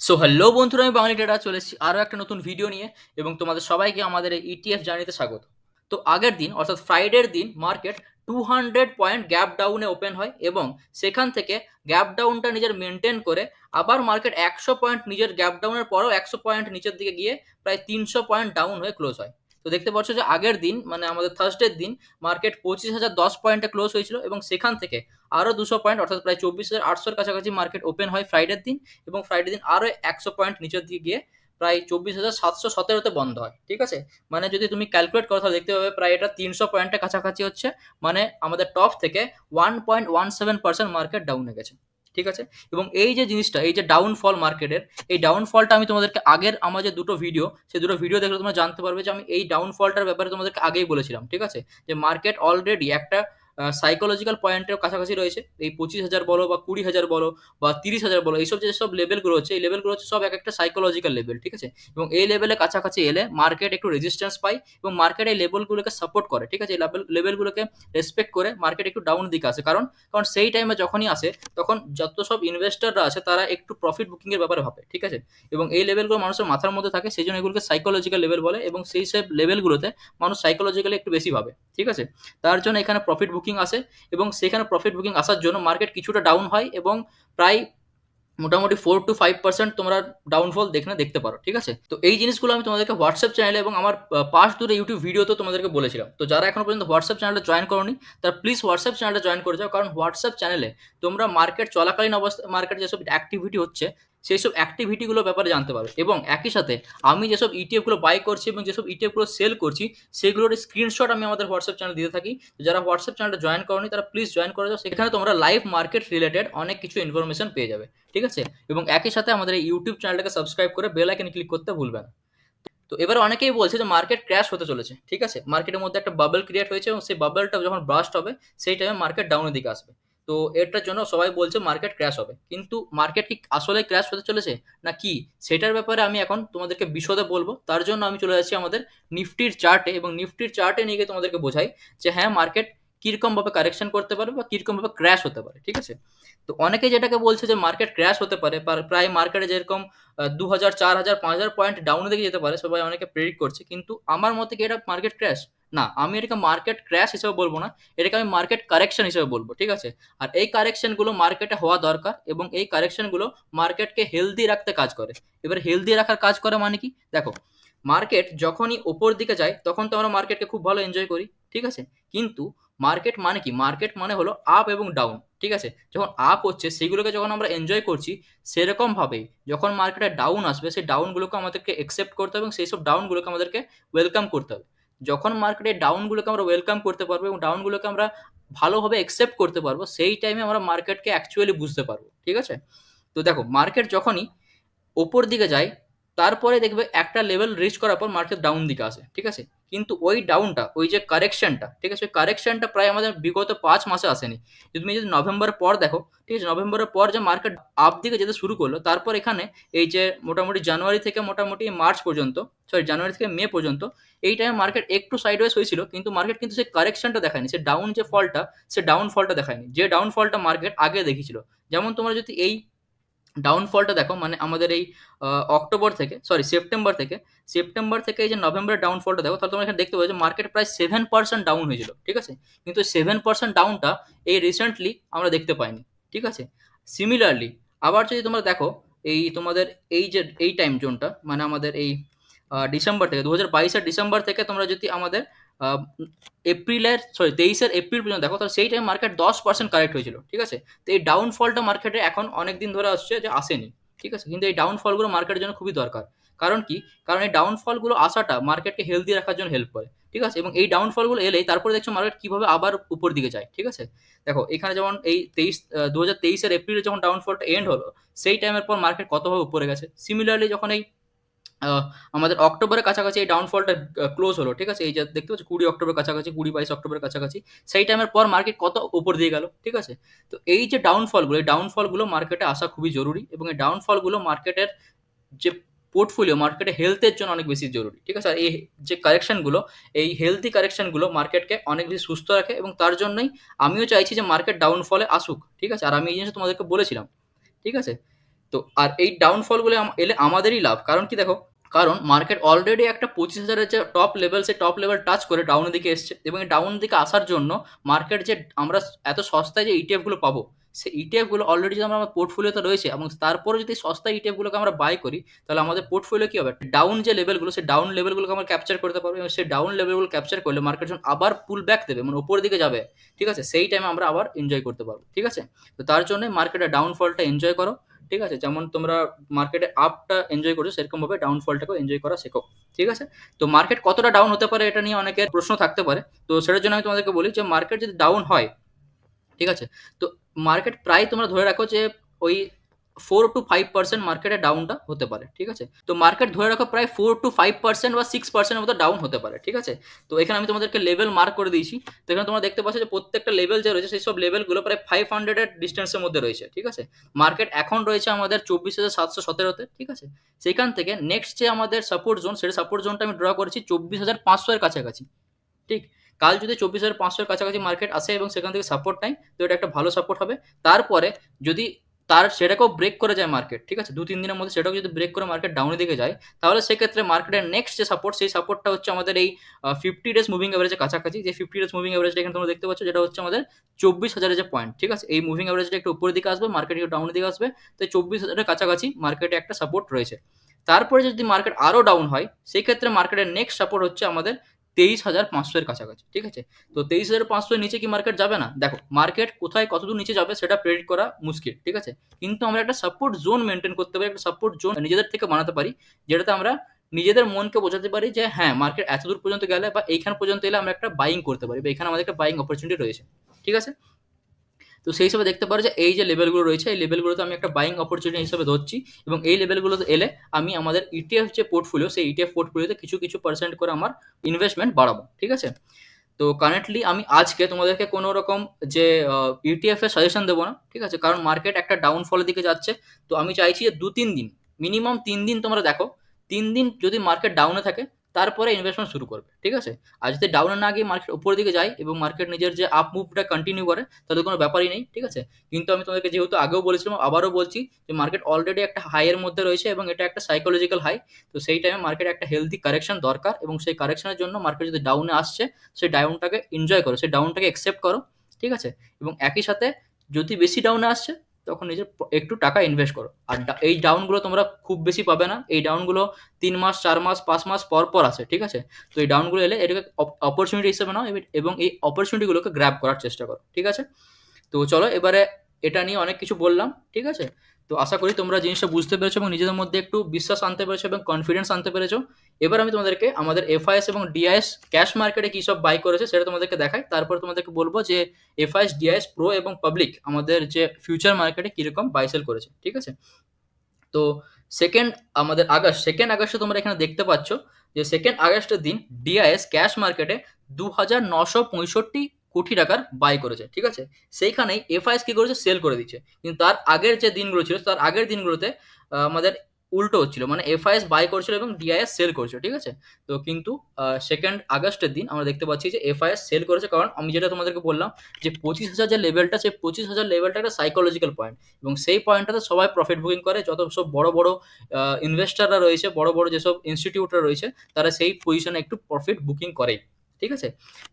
So hello বন্ধুরা, আমি বাঙালি data চলে এসেছি আরও একটা নতুন ভিডিও নিয়ে এবং তোমাদের সবাইকে আমাদের এই ইটিএফ জার্নিতে স্বাগত। তো আগের দিন অর্থাৎ ফ্রাইডের দিন মার্কেট 200 পয়েন্ট গ্যাপ ডাউনে ওপেন হয় এবং সেখান থেকে গ্যাপ ডাউনটা নিজের মেনটেন করে আবার মার্কেট 100 পয়েন্ট নিজের গ্যাপ ডাউনের পরেও 100 পয়েন্ট নিচের দিকে গিয়ে প্রায় 300 পয়েন্ট ডাউন হয়ে ক্লোজ হয়। তো দেখতে পাচ্ছ যে আগের দিন মানে আমাদের থার্সডের দিন মার্কেট 25,010 পয়েন্টে ক্লোজ হয়েছিল এবং সেখান থেকে আরও 200 পয়েন্ট অর্থাৎ প্রায় 24,800-র কাছাকাছি মার্কেট ওপেন হয় ফ্রাইডের দিন এবং ফ্রাইডে দিন আরও 100 পয়েন্ট নিচের দিকে গিয়ে প্রায় 24,717-তে বন্ধ হয়। ঠিক আছে, মানে যদি তুমি ক্যালকুলেট করো তাহলে দেখতে পাবে প্রায় এটা 300 পয়েন্টের কাছাকাছি হচ্ছে, মানে আমাদের টপ থেকে 1.17% মার্কেট ডাউনে গেছে। ঠিক আছে, এবং এই যে জিনিসটা, এই যে ডাউনফল মার্কেটের, এই ডাউনফলটা আমি তোমাদেরকে আগের আমার যে দুটো ভিডিও, সেই দুটো ভিডিও দেখলে তোমরা জানতে পারবে যে আমি এই ডাউনফলটার ব্যাপারে তোমাদেরকে আগেই বলেছিলাম। ঠিক আছে, যে মার্কেট অলরেডি একটা সাইকোলজিক্যাল পয়েন্টের কাছাকাছি রয়েছে। এই 25,000 বলো বা 20,000 বলো বা 30,000 বলো, এইসব যেসব লেভেলগুলো হচ্ছে, এই লেভেলগুলো হচ্ছে সব এক একটা সাইকোলজিক্যাল লেভেল। ঠিক আছে, এবং এই লেভেলের কাছাকাছি এলে মার্কেট একটু রেজিস্ট্যান্স পায় এবং মার্কেট এই লেভেলগুলোকে সাপোর্ট করে। ঠিক আছে, এই লেভেলগুলোকে রেসপেক্ট করে মার্কেট একটু ডাউন দিকে আসে, কারণ কারণ সেই টাইমে যখনই আসে তখন যত সব ইনভেস্টররা আছে তারা একটু প্রফিট বুকিংয়ের ব্যাপারে ভাবে। ঠিক আছে, এবং এই লেভেলগুলো মানুষের মাথার মধ্যে থাকে, সেই জন্য এগুলোকে সাইকোলজিক্যাল লেভেল বলে এবং সেই সব লেভেলগুলোতে মানুষ সাইকোলজিক্যালি একটু বেশি ভাবে। ঠিক আছে, তার জন্য এখানে প্রফিট বুকিং আসে এবং সেখানে প্রফিট বুকিং আসার জন্য মার্কেট কিছুটা ডাউন হয় এবং প্রায় মোটামুটি 4 to 5% তোমরা ডাউনফল দেখতে পারো। ঠিক আছে, তো এই জিনিসগুলো আমি তোমাদেরকে হোয়াটসঅ্যাপ চ্যানেলে এবং আমার পাস্ট দুটো ইউটিউব ভিডিওতে তোমাদেরকে বলেছিলাম। তো যারা এখনো পর্যন্ত হোয়াটসঅ্যাপ চ্যানেলে জয়েন করোনি তারা প্লিজ হোয়াটসঅ্যাপ চ্যানেলে জয়েন করে যাও, কারণ হোয়াটসঅ্যাপ চ্যানেলে তোমরা মার্কেট চলাকালীন অবস্থায় মার্কেট যেসব অ্যাক্টিভিটি হচ্ছে সেই সব অ্যাক্টিভিটিগুলোর ব্যাপারে জানতে পারবে এবং একই সাথে আমি যেসব ইটিএফগুলো বাই করছি এবং যেসব ইটিএফগুলো সেল করছি সেগুলোর স্ক্রিনশট আমি আমাদের হোয়াটসঅ্যাপ চ্যানেল দিতে থাকি। তো যারা হোয়াটসঅ্যাপ চ্যানেলটা জয়েন করোনি তারা প্লিজ জয়েন করে যাও, সেখানে তোমরা লাইভ মার্কেট রিলেটেড অনেক কিছু ইনফরমেশন পেয়ে যাবে। ঠিক আছে, এবং একই সাথে আমাদের এই ইউটিউব চ্যানেলটাকে সাবস্ক্রাইব করে বেল আইকনে ক্লিক করতে ভুলবে না। তো এবার অনেকেই বলছে যে মার্কেট ক্র্যাশ হতে চলেছে। ঠিক আছে, মার্কেটের মধ্যে একটা বাবল ক্রিয়েট হয়েছে এবং সেই বাবলটা যখন ব্রাস্ট হবে সেই টাইমে মার্কেট ডাউনের দিকে আসবে। তো এটার জন্য সবাই বলছে মার্কেট ক্র্যাশ হবে, কিন্তু মার্কেট কি আসলে ক্র্যাশ হতে চলেছে না কি, সেটার ব্যাপারে আমি এখন তোমাদেরকে বিশদে বলবো। তার জন্য আমি চলে যাচ্ছি আমাদের নিফটির চার্টে এবং নিফটির চার্টে নিয়ে গিয়ে তোমাদেরকে বোঝাই যে হ্যাঁ মার্কেট কিরকম ভাবে কারেকশন করতে পারে বা কিরকম ভাবে ক্র্যাশ হতে পারে। ঠিক আছে, তো অনেকে যেটাকে বলছে যে মার্কেট ক্র্যাশ হতে পারে, প্রায় মার্কেটে যেরকম 2,000, 4,000, 5,000 পয়েন্ট ডাউনের দিকে যেতে পারে সবাই অনেকে প্রেডিক্ট করছে, কিন্তু আমার মতে কি এটা মার্কেট ক্র্যাশ? না, আমি এটাকে মার্কেট ক্র্যাশ হিসেবে বলবো না, এটাকে আমি মার্কেট কারেকশন হিসেবে বলবো। ঠিক আছে, আর এই কারেকশনগুলো মার্কেটে হওয়া দরকার এবং এই কারেকশনগুলো মার্কেটকে হেলদি রাখতে কাজ করে। এবার হেলদি রাখার কাজ করে মানে কি, দেখো মার্কেট যখনই ওপর দিকে যায় তখন তো আমরা মার্কেটকে খুব ভালো এনজয় করি। ঠিক আছে, কিন্তু মার্কেট মানে কি, মার্কেট মানে হলো আপ এবং ডাউন। ঠিক আছে, যখন আপ হচ্ছে সেগুলোকে যখন আমরা এনজয় করছি, সেরকম ভাবেই যখন মার্কেটে ডাউন আসবে সেই ডাউনগুলোকে আমাদেরকে একসেপ্ট করতে হবে এবং সেই সব ডাউনগুলোকে আমাদেরকে ওয়েলকাম করতে হবে। যখন মার্কেটে ডাউনগুলোকে আমরা ওয়েলকাম করতে পারবো এবং ডাউনগুলোকে আমরা ভালোভাবে একসেপ্ট করতে পারবো, সেই টাইমে আমরা মার্কেটকে অ্যাকচুয়ালি বুঝতে পারবো। ঠিক আছে, তো দেখো মার্কেট যখনই ওপর দিকে যায় তারপরে দেখবে একটা লেভেল রিচ করার পর মার্কেট ডাউন দিকে আসে। ঠিক আছে, কিন্তু ওই ডাউনটা, ওই যে কারেকশনটা, ঠিক আছে, ওই কারেকশনটা প্রায় আমাদের বিগত 5 মাসে আসেনি। যদি তুমি যদি নভেম্বরের পর দেখো, ঠিক আছে, নভেম্বরের পর যে মার্কেট আপ দিকে যেতে শুরু করলো, তারপর এখানে এই যে মোটামুটি জানুয়ারি থেকে মোটামুটি মার্চ পর্যন্ত, সরি জানুয়ারি থেকে মে পর্যন্ত এই টাইমে মার্কেট একটু সাইডওয়েজ হয়েছিল, কিন্তু মার্কেট কিন্তু সেই কারেকশনটা দেখায়নি, সে ডাউন যে ফলটা, সে ডাউন ফলটা দেখায়নি যে ডাউন ফলটা মার্কেট আগে দেখেছিল। যেমন তোমরা যদি এই ডাউনফলটা দেখো, মানে আমাদের এই অক্টোবর থেকে, সরি সেপ্টেম্বর থেকে এই যে নভেম্বরের ডাউনফলটা দেখো, তাহলে তোমরা এখানে দেখতে পাবে যে মার্কেট প্রায় 7% ডাউন হয়েছিল। ঠিক আছে, কিন্তু 7% ডাউনটা এই রিসেন্টলি আমরা দেখতে পাইনি। ঠিক আছে, সিমিলারলি আবার যদি তোমরা দেখো এই তোমাদের এই যে এই টাইম জোনটা, মানে আমাদের এই ডিসেম্বর থেকে 2022-এর ডিসেম্বর থেকে তোমরা যদি আমাদের আহ, এপ্রিলের, সরি 23-এর এপ্রিল পর্যন্ত দেখো, তাহলে সেই টাইম মার্কেট 10% কারেক্ট হয়েছিল। ঠিক আছে, তো এই ডাউনফলটা মার্কেটে এখন অনেক দিন ধরে আসছে যে আসেনি। ঠিক আছে, কিন্তু এই ডাউনফলগুলো মার্কেটের জন্য খুবই দরকার। কারণ কি, কারণ এই ডাউনফলগুলো আসাটা মার্কেটকে হেলদি রাখার জন্য হেল্প করে। ঠিক আছে, এবং এই ডাউনফলগুলো এলেই তারপরে দেখছো মার্কেট কিভাবে আবার উপর দিকে যায়। ঠিক আছে, দেখো এখানে যেমন এই 2023-এর এপ্রিলে যখন ডাউনফলটা এন্ড হলো, সেই টাইমের পর মার্কেট কতভাবে উপরে গেছে। সিমিলারলি যখন এই আহ, আমাদের অক্টোবরের কাছাকাছি এই ডাউনফলটা ক্লোজ হলো, ঠিক আছে, এই যে দেখতে পাচ্ছি 20 অক্টোবর কাছাকাছি, 20-22 অক্টোবরের কাছাকাছি, সেই টাইমের পর মার্কেট কত উপর দিয়ে গেল। ঠিক আছে, তো এই যে ডাউনফলগুলো, এই ডাউনফলগুলো মার্কেটে আসা খুবই জরুরি এবং এই ডাউনফলগুলো মার্কেটের যে পোর্টফোলিও, মার্কেটে হেলথের জন্য অনেক বেশি জরুরি। ঠিক আছে, আর এই যে কারেকশনগুলো, এই হেলদি কারেকশনগুলো মার্কেটকে অনেক বেশি সুস্থ রাখে এবং তার জন্যই আমিও চাইছি যে মার্কেট ডাউনফলে আসুক। ঠিক আছে, আর আমি এই জিনিসটা তোমাদেরকে বলেছিলাম। ঠিক আছে, তো আর এই ডাউনফলগুলো এলে আমাদেরই লাভ, কারণ কি দেখো, কারণ মার্কেট অলরেডি একটা 25,000-এর যে টপ লেভেল, সেই টপ লেভেল টাচ করে ডাউনের দিকে এসছে, এবং এই ডাউন দিকে আসার জন্য মার্কেট যে আমরা এত সস্তায় যে ইটিএফ গুলো পাবো, সেই ইটিএফ গুলো অলরেডি যদি আমার পোর্টফোলিওতে রয়েছে, এবং তারপরে যদি সস্তা ইটিএফ গুলোকে আমরা বাই করি, তাহলে আমাদের পোর্টফোলিও কি হবে, ডাউন যে লেভেলগুলো, সেই ডাউন লেভেলগুলোকে আমরা ক্যাপচার করতে পারবো, এবং সেই ডাউন লেভেলগুলো ক্যাপচার করলে মার্কেট যখন আবার পুল ব্যাক দেবে, মানে উপরের দিকে যাবে, ঠিক আছে, সেই টাইমে আমরা আবার এনজয় করতে পারবো। ঠিক আছে, তো তার জন্য মার্কেটের ডাউনফলটা এনজয় করো। ঠিক আছে, যেমন তোমরা মার্কেটে আপটা এনজয় করছো, সেরকম ভাবে ডাউনফলটাকেও এনজয় করা শেখো। ঠিক আছে, তো মার্কেট কতটা ডাউন হতে পারে এটা নিয়ে অনেকের প্রশ্ন থাকতে পারে। তো সেটার জন্য আমি তোমাদেরকে বলি যে মার্কেট যদি ডাউন হয়, ঠিক আছে, তো মার্কেট প্রায় তোমরা ধরে রাখো যে ওই 4 to 5% মার্কেটের ডাউনটা হতে পারে। ঠিক আছে, তো মার্কেট ধরে রাখো প্রায় 4 to 5% বা 6% মতো ডাউন হতে পারে। ঠিক আছে, তো এখানে আমি তোমাদেরকে লেভেল মার্ক করে দিয়েছি। তো এখানে তোমরা দেখতে পাচ্ছ যে প্রত্যেকটা লেভেল যে রয়েছে, সেই সব লেভেলগুলো প্রায় 500-এর ডিস্টেন্সের মধ্যে রয়েছে। ঠিক আছে, মার্কেট এখন রয়েছে আমাদের 24,717-তে। ঠিক আছে, সেখান থেকে নেক্সট যে আমাদের সাপোর্ট জোন, সেটা সাপোর্ট জোনটা আমি ড্র করেছি 24,500-এর কাছাকাছি। ঠিক, কাল যদি 24,500-এর কাছাকাছি মার্কেট আসে এবং সেখান থেকে সাপোর্ট নেয়, তো এটা একটা ভালো সাপোর্ট হবে। তারপরে যদি সেটাকেও ব্রেক করে যায় মার্কেট, ঠিক আছে, 2-3 দিনের মধ্যে সেটাকে যদি ব্রেক করে মার্কেট ডাউনের দিকে যায়, তাহলে সেক্ষেত্রে মার্কেটের নেক্সট যে সাপোর্ট, সেই সাপোর্টটা হচ্ছে আমাদের এই 50 ডেজ মুভিং অ্যাভারেজের কাছাকাছি। যে 50 ডেজ মুভিং অ্যাভারেজটা এখানে তোমরা দেখতে পাচ্ছ, যেটা হচ্ছে আমাদের 24,000-এর যে পয়েন্ট। ঠিক আছে, এই মুভিং অ্যাভারেজটা একটু উপরের দিকে আসবে, মার্কেট একটু ডাউনের দিকে আসবে, তো 24,000-এর কাছাকাছি মার্কেটে একটা সাপোর্ট রয়েছে। তারপরে যদি মার্কেট আরও ডাউন হয়, সেই ক্ষেত্রে মার্কেটের নেক্সট সাপোর্ট হচ্ছে আমাদের 23,500-এর কাছাকাছি। ঠিক আছে, তো 23,500-এর নিচে কি মার্কেট যাবে না? দেখো, মার্কেট কোথায় কতদূর নিচে যাবে সেটা প্রেডিক্ট করা মুশকিল। ঠিক আছে, কিন্তু আমরা একটা সাপোর্ট জোন মেনটেন করতে পারি, একটা সাপোর্ট জোন নিজেদের থেকে বানাতে পারি, যেটাতে আমরা নিজেদের মনকে বোঝাতে পারি যে হ্যাঁ, মার্কেট এত দূর পর্যন্ত গেলে বা এইখান পর্যন্ত এলে আমরা একটা বাইং করতে পারি, বা এখানে আমাদের একটা বাইং অপরচুনিটি রয়েছে। ঠিক আছে, তো সেই হিসাবে দেখতে পারো যে এই যে লেভেলগুলো রয়েছে, এই লেভেলগুলোতে আমি একটা বাইং অপরচুনিটি হিসেবে ধরছি, এবং এই লেভেলগুলোতে এলে আমি আমাদের ইটিএফ যে পোর্টফোলিও, সেই ইটিএফ পোর্টফোলিওতে কিছু কিছু পার্সেন্ট করে আমার ইনভেস্টমেন্ট বাড়াবো। ঠিক আছে, তো কারেন্টলি আমি আজকে তোমাদেরকে কোনো রকম যে ইটিএফ এর সাজেশন দেবো না। ঠিক আছে, কারণ মার্কেট একটা ডাউনফলের দিকে যাচ্ছে। তো আমি চাইছি যে 2-3 দিন, মিনিমাম 3 দিন তোমরা দেখো, 3 দিন যদি মার্কেট ডাউনে থাকে, তারপরে ইনভেস্টমেন্ট শুরু করবে। ঠিক আছে, আর যদি ডাউনে না গিয়ে মার্কেট উপরের দিকে যায় এবং মার্কেট নিজের যে আপ মুভটা কন্টিনিউ করে, তাহলে কোনো ব্যাপারই নেই। ঠিক আছে, কিন্তু আমি তোমাদেরকে যেহেতু আগেও বলেছিলাম, আবারও বলছি যে মার্কেট অলরেডি একটা হাইয়ের মধ্যে রয়েছে, এবং এটা একটা সাইকোলজিক্যাল হাই। তো সেই টাইমে মার্কেট একটা হেলদি কারেকশন দরকার, এবং সেই কারেকশনের জন্য মার্কেট যদি ডাউনে আসছে, সেই ডাউনটাকে এনজয় করো, সেই ডাউনটাকে অ্যাকসেপ্ট করো। ঠিক আছে, এবং একই সাথে যদি বেশি ডাউনে আসছে, তখন নিজের একটু টাকা ইনভেস্ট করো। আর এই ডাউনগুলো তোমরা খুব বেশি পাবে না, এই ডাউনগুলো 3 মাস, 4 মাস, 5 মাস পর পর আসে। ঠিক আছে, তো এই ডাউনগুলো এলে এটাকে অপরচুনিটি হিসেবে নাও, এবং এই অপরচুনিটিগুলোকে গ্র্যাব করার চেষ্টা করো। ঠিক আছে, তো চলো এবারে, এটা নিয়ে অনেক কিছু বললাম। ঠিক আছে, তো আশা করি তোমরা জিনিসটা বুঝতে পেরেছো এবং নিজেদের মধ্যে একটু বিশ্বাস আনতে পেরেছো এবং কনফিডেন্স আনতে পেরেছো। এবার আমি তোমাদেরকে আমাদের এফআইএস এবং ডিআইএস ক্যাশ মার্কেটে কী সব বাই করেছে সেটা তোমাদেরকে দেখাই, তারপর তোমাদেরকে বলবো যে এফআইএস, ডিআইএস প্রো এবং পাবলিক আমাদের যে ফিউচার মার্কেটে কীরকম বাই সেল করেছে। ঠিক আছে, তো সেকেন্ড আগস্টে তোমরা এখানে দেখতে পাচ্ছ যে সেকেন্ড আগস্টের দিন ডিআইএস ক্যাশ মার্কেটে 2,965 কোটি টাকার বাই করেছে। ঠিক আছে, সেইখানেই এফআইএস কি করেছে, সেল করে দিচ্ছে। কিন্তু তার আগের যে দিনগুলো ছিল, তার আগের দিনগুলোতে আমাদের উল্টো হচ্ছিল, মানে এফআইএস বাই করছিল এবং ডিআইএস সেল করছিল। ঠিক আছে, তো কিন্তু সেকেন্ড আগস্টের দিন আমরা দেখতে পাচ্ছি যে এফআইএস সেল করেছে, কারণ আমি যেটা তোমাদেরকে বললাম যে 25,000 যে লেভেলটা, সেই 25,000 লেভেলটা একটা সাইকোলজিক্যাল পয়েন্ট, এবং সেই পয়েন্টটাতে সবাই প্রফিট বুকিং করে, যত সব বড় বড় ইনভেস্টাররা রয়েছে, বড় বড় যেসব ইনস্টিটিউটরা রয়েছে, তারা সেই পজিশনে একটু প্রফিট বুকিং করেই। ঠিক আছে,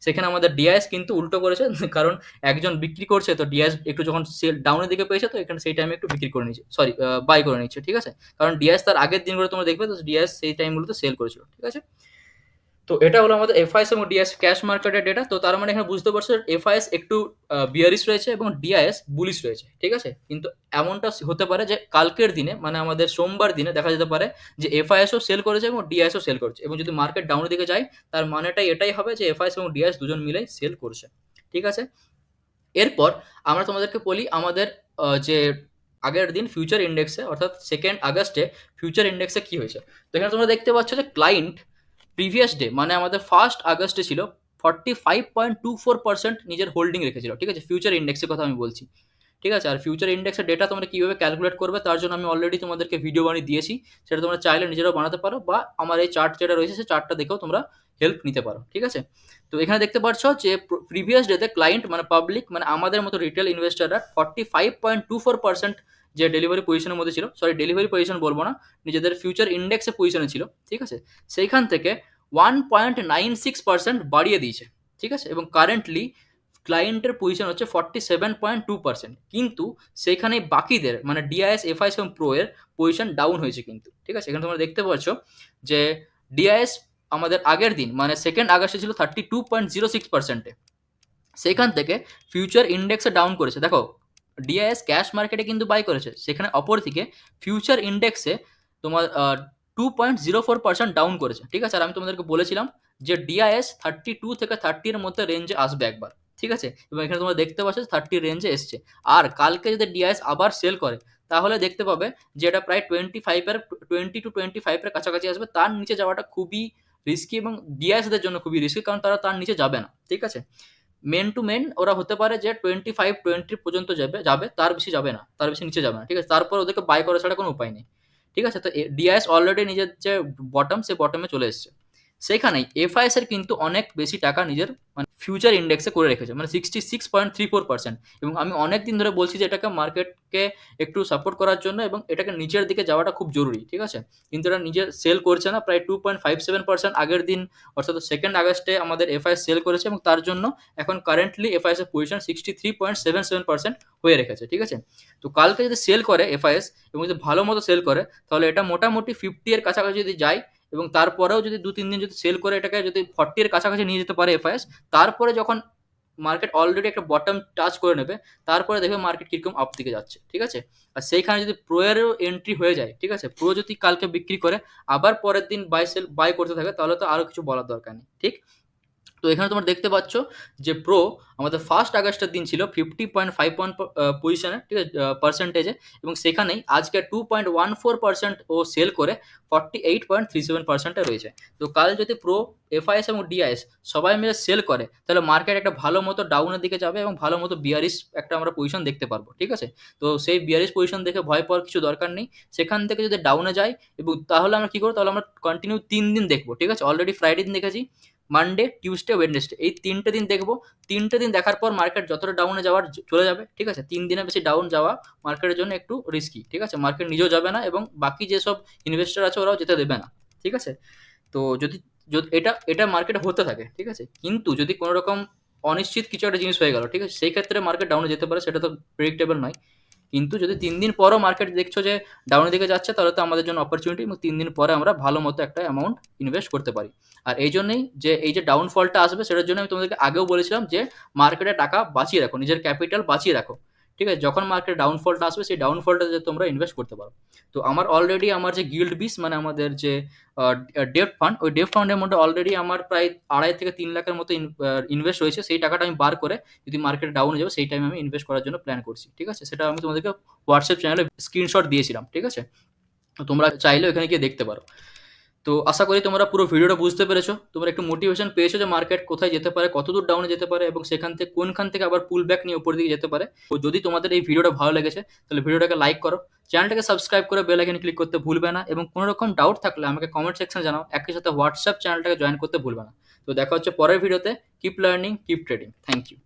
সেখানে আমাদের ডিআইএস কিন্তু উল্টো করেছে, কারণ একজন বিক্রি করছে, তো ডিআইএস একটু যখন সেল ডাউনের দিকে পেয়েছে, তো এখানে সেই টাইমে একটু বিক্রি করে নিচ্ছে, সরি বাই করে নিচ্ছে। ঠিক আছে, কারণ ডিআইএস তার আগের দিনগুলো তোমরা দেখবে, তো ডিআইএস সেই টাইমগুলোতে সেল করেছিল। ঠিক আছে, তো এটা হলো আমাদের এফআইএস এবং ডিআইএস ক্যাশ মার্কেটের ডেটা। তো তার মানে এখানে বুঝতে পারছো এফআইএস একটু বিয়ারিশ রয়েছে এবং ডিআইএস বুলিশ রয়েছে। ঠিক আছে, কিন্তু এমনটা হতে পারে যে কালকের দিনে, মানে আমাদের সোমবার দিনে দেখা যেতে পারে যে এফআইএসও সেল করেছে এবং ডিআইএসও সেল করেছে, এবং যদি মার্কেট ডাউনের দিকে যায়, তার মানেটাই এটাই হবে যে এফআইএস এবং ডিআইএস দুজন মিলেই সেল করছে। ঠিক আছে, এরপর আমরা তোমাদেরকে বলি আমাদের যে আগের দিন ফিউচার ইন্ডেক্সে, অর্থাৎ সেকেন্ড আগস্টে ফিউচার ইন্ডেক্সে কি হয়েছে। তো এখানে তোমরা দেখতে পাচ্ছ যে ক্লায়েন্ট প্রিভিয়াস ডে, মানে আমাদের 1 আগস্টে ছিল 45.24% নিজের হোল্ডিং রেখেছিল। ঠিক আছে, ফিউচার ইন্ডেক্সের কথা আমি বলছি। ঠিক আছে, আর ফিউচার ইন্ডেক্সের ডেটা তোমরা কীভাবে ক্যালকুলেট করবে, তার জন্য আমি অলরেডি তোমাদেরকে ভিডিও বানিয়ে দিয়েছি, সেটা তোমরা চাইলে নিজেরাও বানাতে পারো, বা আমার এই চার্ট যেটা রয়েছে সেই চার্টটা দেখেও তোমরা হেল্প নিতে পারো। ঠিক আছে, তো এখানে দেখতে পাচ্ছ যে প্রিভিয়াস ডেতে ক্লায়েন্ট, মানে পাবলিক, মানে আমাদের মতো রিটেল ইনভেস্টাররা 45.24% যে ডেলিভারি পজিশনের মধ্যে ছিল, সরি ডেলিভারি পজিশন বলবো না, নিজেদের ফিউচার ইন্ডেক্সে পজিশনে ছিল, ঠিক আছে, সেইখান থেকে 1.96% বাড়িয়ে দিয়েছে, ঠিক আছে, এবং কারেন্টলি ক্লায়েন্টের পজিশন হচ্ছে 47.2%, কিন্তু সেখানে বাকিদের মানে ডিআইএস, এফআইএস এবং প্রো এর পজিশন ডাউন হয়েছে কিন্তু, ঠিক আছে। এখানে তোমরা দেখতে পাচ্ছ যে ডিআইএস আমাদের আগের দিন মানে 2 আগস্টে ছিল 32.06%, সেখান থেকে ফিউচার ইন্ডেক্সে ডাউন করেছে। দেখো ডিআইএস ক্যাশ মার্কেটে কিন্তু বাই করেছে, সেখানে অপরদিকে ফিউচার ইন্ডেক্সে তোমার 2.04% ডাউন করেছে, ঠিক আছে। আর আমি তোমাদেরকে বলেছিলাম যে ডিআইএস 32 থেকে 30-এর মধ্যে রেঞ্জে আসবে একবার, ঠিক আছে, এবং এখানে তোমরা দেখতে পাচ্ছ 30 রেঞ্জে এসছে। আর কালকে যদি ডিআইএস আবার সেল করে তাহলে দেখতে পাবে যে এটা প্রায় 20 to 25 এর কাছাকাছি আসবে। তার নিচে যাওয়াটা খুবই রিস্কি এবং ডিআইএসদের জন্য খুবই রিস্কি, কারণ তারা তার নিচে যাবে না, ঠিক আছে। মেন টু মেন ওরা হতে পারে যে 25-20 পর্যন্ত যাবে, তার বেশি যাবে না, তার বেশি নিচে যাবে না, ঠিক আছে। তারপর ওদেরকে বাই করা ছাড়া কোনো উপায় নেই, ঠিক আছে। তো ডিআইএস অলরেডি নিজের যে বটম, সে বটমে চলে এসছে। সেখানেই এফআইএস এর কিন্তু অনেক বেশি টাকা নিজের মানে ফিউচার ইন্ডেক্সে করে রেখেছে, মানে 66.34%। এবং আমি অনেক দিন ধরে বলছি যে এটাকে মার্কেটকে একটু সাপোর্ট করার জন্য এবং এটাকে নিচের দিকে যাওয়াটা খুব জরুরি, ঠিক আছে, কিন্তু এটা নিজের সেল করছে না। প্রায় 2.57% আগের দিন অর্থাৎ 2 আগস্টে আমাদের এফআইএস সেল করেছে, এবং তার জন্য এখন কারেন্টলি এফআইএস এর পজিশন 63.77% হয়ে রেখেছে, ঠিক আছে। তো কালকে যদি সেল করে এফআইএস এবং যদি ভালো মতো সেল করে তাহলে এটা মোটামুটি 50 এর কাছাকাছি যদি যায়, এবং তারপরেও যদি 2-3 দিন যদি সেল করে এটাকে যদি 40 এর কাছাকাছি নিয়ে যেতে পারে এফআইএস, তারপরে যখন মার্কেট অলরেডি একটা বটম টাচ করে নেবে, তারপরে দেখবে মার্কেট কিরকম আপ দিকে যাচ্ছে, ঠিক আছে। আর সেইখানে যদি প্রো এরও এন্ট্রি হয়ে যায়, ঠিক আছে, প্রো যদি কালকে বিক্রি করে আবার পরের দিন বাই করতে থাকে, তাহলে তো আরো কিছু বলার দরকার নেই, ঠিক। তো এখানে তোমরা দেখতে পাচ্ছ যে প্রো আমাদের 1 আগস্টের দিন ছিল 50.51 পজিশনে, ঠিক আছে, পার্সেন্টেজে, এবং সেখানেই আজকে 2.14% ও সেল করে 48.37%-এ রয়েছে। তো কাল যদি প্রো, এফআইএস এবং ডিআইএস সবাই মিলে সেল করে তাহলে মার্কেট একটা ভালো মতো ডাউনের দিকে যাবে এবং ভালো মতো বিয়ারিশ একটা আমরা পজিশন দেখতে পারবো, ঠিক আছে। তো সেই বিয়ারিশ পজিশন দেখে ভয় পাওয়ার কিছু দরকার নেই। সেখান থেকে যদি ডাউনে যায় এবং তাহলে আমরা কি করবো, তাহলে আমরা কন্টিনিউ 3 দিন দেখবো, ঠিক আছে। অলরেডি ফ্রাইডে দিন দেখেছি, মানডে, টিউসডে, ওয়েডনেসডে, এই 3টে দিন দেখবো। 3টে দিন দেখার পর মার্কেট যতটা ডাউনে যাওয়ার চলে যাবে, ঠিক আছে। 3 দিনের বেশি ডাউন যাওয়া মার্কেটের জন্য একটু রিস্কি, ঠিক আছে। মার্কেট নিজেও যাবে না এবং বাকি যেসব ইনভেস্টর আছে ওরাও যেতে দেবে না, ঠিক আছে। তো যদি যদি এটা এটা মার্কেটে হতে থাকে, ঠিক আছে, কিন্তু যদি কোনো রকম অনিশ্চিত কিছু একটা জিনিস হয়ে গেল, ঠিক আছে, সেই ক্ষেত্রে মার্কেট ডাউনে যেতে পারে, সেটা তো প্রেডিক্টেবল নয়। কিন্তু যদি 3 দিন পরও মার্কেট দেখছো যে ডাউনের দিকে যাচ্ছে, তাহলে তো আমাদের জন্য অপরচুনিটি, এবং 3 দিন পরে আমরা ভালো মতো একটা অ্যামাউন্ট ইনভেস্ট করতে পারি। আর এই জন্যই যে এই যে ডাউনফলটা আসবে, সেটার জন্য আমি তোমাদেরকে আগেও বলেছিলাম যে মার্কেটে টাকা বাঁচিয়ে রাখো, নিজের ক্যাপিটাল বাঁচিয়ে রাখো, ঠিক আছে। যখন মার্কেট ডাউনফলটা আসবে সেই ডাউনফলটা যে তোমরা ইনভেস্ট করতে পারো। তো আমার অলরেডি আমার যে গিল্ড বিস মানে আমাদের যে ডেপ্ট ফান্ড, ওই ডেপ্ট ফান্ডের মধ্যে অলরেডি আমার প্রায় 2.5 থেকে 3 লাখের মতো ইনভেস্ট হয়েছে। সেই টাকাটা আমি বার করে যদি মার্কেট ডাউনে যাবে সেই টাইমে আমি ইনভেস্ট করার জন্য প্ল্যান করছি, ঠিক আছে। সেটা আমি তোমাদেরকে হোয়াটসঅ্যাপ চ্যানেলে স্ক্রিনশট দিয়েছিলাম, ঠিক আছে। তো তোমরা চাইলে এখানে গিয়ে দেখতে পারো। তো আশা করি তোমরা পুরো ভিডিওটা বুঝতে পেরেছো, তোমরা একটু মোটিভেশন পেয়েছো যে মার্কেট কোথায় যেতে পারে, কতদূর ডাউনে যেতে পারে, এবং সেখান থেকে কোনখান থেকে আবার পুল ব্যাক নিয়ে উপর দিকে যেতে পারে। তো যদি তোমাদের এই ভিডিওটা ভালো লেগেছে তাহলে ভিডিওটাকে লাইক করো, চ্যানেলটাকে সাবস্ক্রাইব করে বেল আইকনে ক্লিক করতে ভুলবে না, এবং কোনো রকম ডাউট থাকলে আমাকে কমেন্ট সেকশনে জানাও। একই সাথে হোয়াটসঅ্যাপ চ্যানেলটাকে জয়েন করতে ভুলবে না। তো দেখা হচ্ছে পরের ভিডিওতে। Keep learning, keep trading. Thank you.